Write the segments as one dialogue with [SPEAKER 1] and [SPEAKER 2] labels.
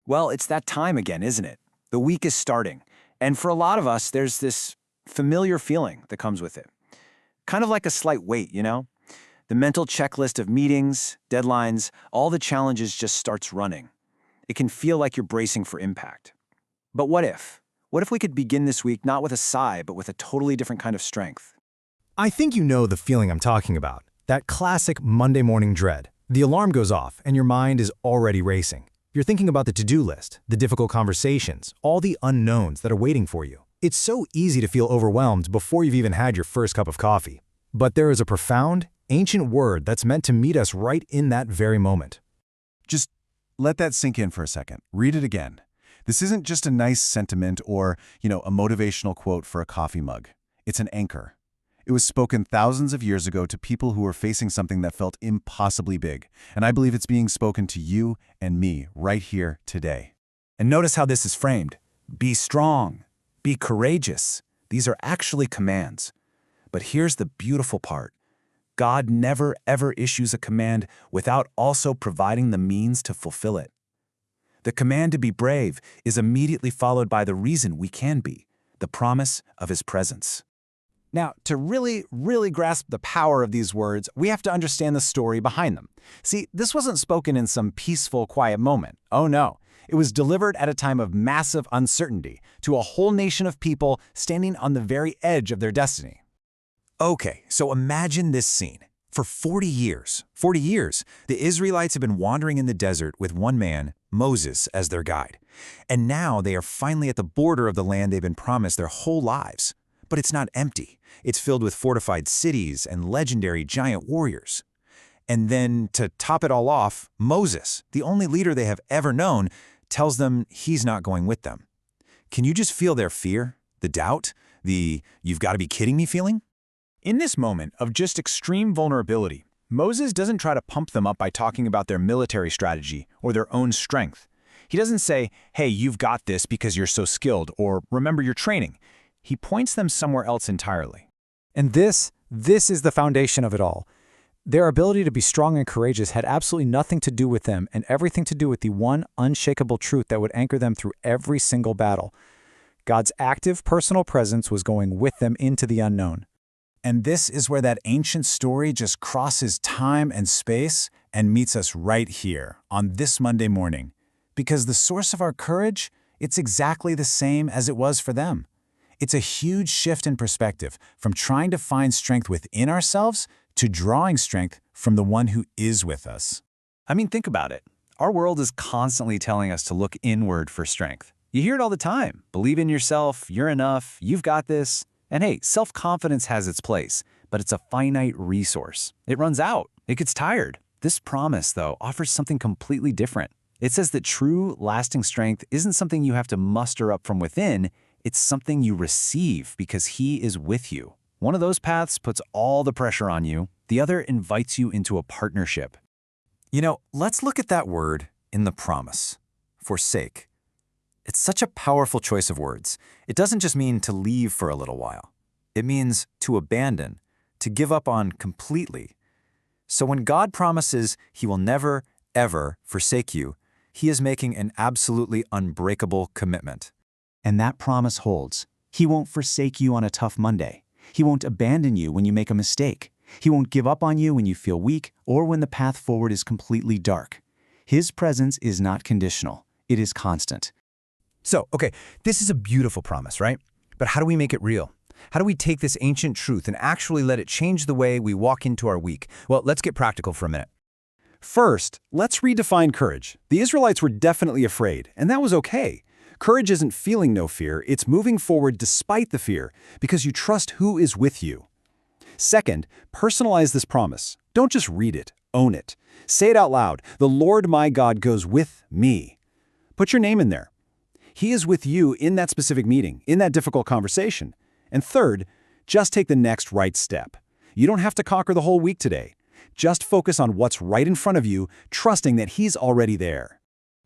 [SPEAKER 1] Well, it's that time again, isn't it? The week is starting. And for a lot of us, there's this familiar feeling that comes with it. Kind of like a slight weight, you know? The mental checklist of meetings, deadlines, all the challenges just starts running. It can feel like you're bracing for impact. But what if? What if we could begin this week not with a sigh, but with a totally different kind of strength?
[SPEAKER 2] I think you know the feeling I'm talking about. That classic Monday morning dread. The alarm goes off and your mind is already racing. You're thinking about the to-do list, the difficult conversations, all the unknowns that are waiting for you. It's so easy to feel overwhelmed before you've even had your first cup of coffee. But there is a profound, ancient word that's meant to meet us right in that very moment.
[SPEAKER 3] Just let that sink in for a second. Read it again. This isn't just a nice sentiment or, a motivational quote for a coffee mug. It's an anchor. It was spoken thousands of years ago to people who were facing something that felt impossibly big, and I believe it's being spoken to you and me right here today.
[SPEAKER 1] And notice how this is framed. Be strong. Be courageous. These are actually commands. But here's the beautiful part. God never, ever issues a command without also providing the means to fulfill it. The command to be brave is immediately followed by the reason we can be, the promise of His presence.
[SPEAKER 2] Now, to really grasp the power of these words, we have to understand the story behind them. See, this wasn't spoken in some peaceful, quiet moment. Oh no. It was delivered at a time of massive uncertainty to a whole nation of people standing on the very edge of their destiny.
[SPEAKER 4] Okay, so imagine this scene. For 40 years, the Israelites have been wandering in the desert with one man, Moses, as their guide. And now they are finally at the border of the land they've been promised their whole lives. But it's not empty. It's filled with fortified cities and legendary giant warriors. And then, to top it all off, Moses, the only leader they have ever known, tells them he's not going with them. Can you just feel their fear, the doubt, the "you've got to be kidding me" feeling?
[SPEAKER 1] In this moment of just extreme vulnerability, Moses doesn't try to pump them up by talking about their military strategy or their own strength. He doesn't say, "Hey, you've got this because you're so skilled," or "remember your training." He points them somewhere else entirely.
[SPEAKER 2] And this is the foundation of it all. Their ability to be strong and courageous had absolutely nothing to do with them and everything to do with the one unshakable truth that would anchor them through every single battle. God's active personal presence was going with them into the unknown.
[SPEAKER 3] And this is where that ancient story just crosses time and space and meets us right here on this Monday morning. Because the source of our courage, it's exactly the same as it was for them. It's a huge shift in perspective from trying to find strength within ourselves to drawing strength from the one who is with us.
[SPEAKER 1] I mean, think about it. Our world is constantly telling us to look inward for strength. You hear it all the time. Believe in yourself, you're enough, you've got this. And hey, self-confidence has its place, but it's a finite resource. It runs out. It gets tired. This promise, though, offers something completely different. It says that true, lasting strength isn't something you have to muster up from within. It's something you receive because He is with you. One of those paths puts all the pressure on you. The other invites you into a partnership.
[SPEAKER 4] Let's look at that word in the promise. Forsake. It's such a powerful choice of words. It doesn't just mean to leave for a little while. It means to abandon, to give up on completely. So when God promises He will never, ever forsake you, He is making an absolutely unbreakable commitment.
[SPEAKER 5] And that promise holds. He won't forsake you on a tough Monday. He won't abandon you when you make a mistake. He won't give up on you when you feel weak or when the path forward is completely dark. His presence is not conditional. It is constant.
[SPEAKER 4] So, this is a beautiful promise, right? But how do we make it real? How do we take this ancient truth and actually let it change the way we walk into our week? Well, let's get practical for a minute.
[SPEAKER 1] First, let's redefine courage. The Israelites were definitely afraid, and that was okay. Courage isn't feeling no fear, it's moving forward despite the fear, because you trust who is with you. Second, personalize this promise. Don't just read it, own it. Say it out loud. The Lord my God goes with me. Put your name in there. He is with you in that specific meeting, in that difficult conversation. And third, just take the next right step. You don't have to conquer the whole week today. Just focus on what's right in front of you, trusting that He's already there.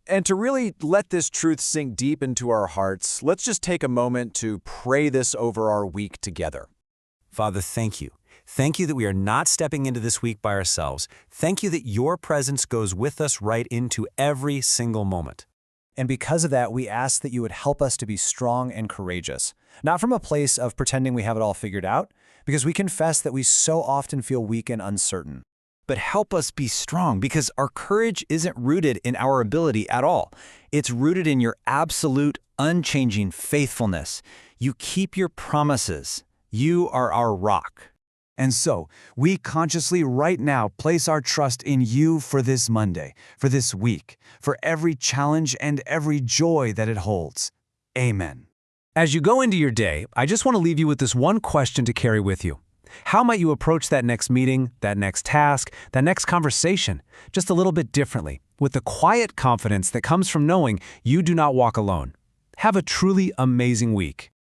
[SPEAKER 2] And to really let this truth sink deep into our hearts, let's just take a moment to pray this over our week together.
[SPEAKER 4] Father, thank you. Thank you that we are not stepping into this week by ourselves. Thank you that your presence goes with us right into every single moment.
[SPEAKER 3] And because of that, we ask that you would help us to be strong and courageous, not from a place of pretending we have it all figured out, because we confess that we so often feel weak and uncertain.
[SPEAKER 4] But help us be strong, because our courage isn't rooted in our ability at all. It's rooted in your absolute, unchanging faithfulness. You keep your promises. You are our rock.
[SPEAKER 3] And so, we consciously right now place our trust in you for this Monday, for this week, for every challenge and every joy that it holds. Amen.
[SPEAKER 6] As you go into your day, I just want to leave you with this one question to carry with you. How might you approach that next meeting, that next task, that next conversation, just a little bit differently, with the quiet confidence that comes from knowing you do not walk alone? Have a truly amazing week.